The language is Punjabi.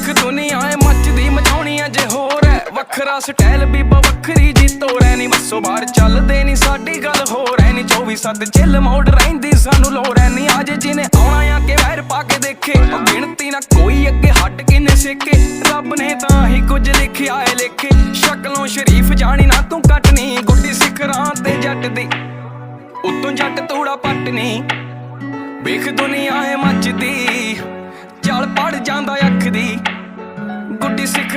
ਵੇਖ ਦੁਨੀਆ ਏ ਮੱਚਦੀ ਮਚਾਉਣੀ ਅਜ ਹੋਰ ਹੈ ਵੱਖਰਾ ਸਟਾਈਲ ਬੀਬਾ ਵੱਖਰੀ ਜੀ ਤੋੜੈ ਨੀ ਬੱਸੋਂ ਬਾਹਰ ਚੱਲਦੇ ਨੀ ਸਾਡੀ ਗੱਲ ਹੋਰ ਐ ਨੀ 24/7 ਚਿੱਲ ਮੋੜ ਰਹਿੰਦੀ ਸਾਨੂੰ ਲੋੜ ਐ ਨੀ ਅੱਜ ਜਿਹਨੇ ਆਉਣਾ ਆ ਕੇ ਵੈਰ ਪਾ ਕੇ ਦੇਖੇ ਉਹ ਗਿਣਤੀ ਨਾ ਕੋਈ ਅੱਗੇ ਹੱਟ ਕਿੰਨੇ ਸਿੱਕੇ ਰੱਬ ਨੇ ਤਾਂ ਹੀ ਕੁਝ ਲਿਖਿਆ ਏ ਲੇਖੇ ਸ਼ਕਲੋਂ ਸ਼ਰੀਫ ਜਾਣੀ ਨਾ ਤੂੰ ਕੱਟਣੀ ਗੁੱਡੀ ਸਿਖਰਾਂ ਤੇ ਜੱਟ ਦੀ ਉਤੋਂ ਜੱਟ ਤੂੜਾ ਪੱਟਣੀ ਵੇਖ ਦੁਨੀਆ ਏ ਮੱਚਦੀ ਚੱਲ ਪੜ ਜਾਂਦਾ ਅੱਖ ਦੀ ਗੁੱਡੀ ਸਿੱਖ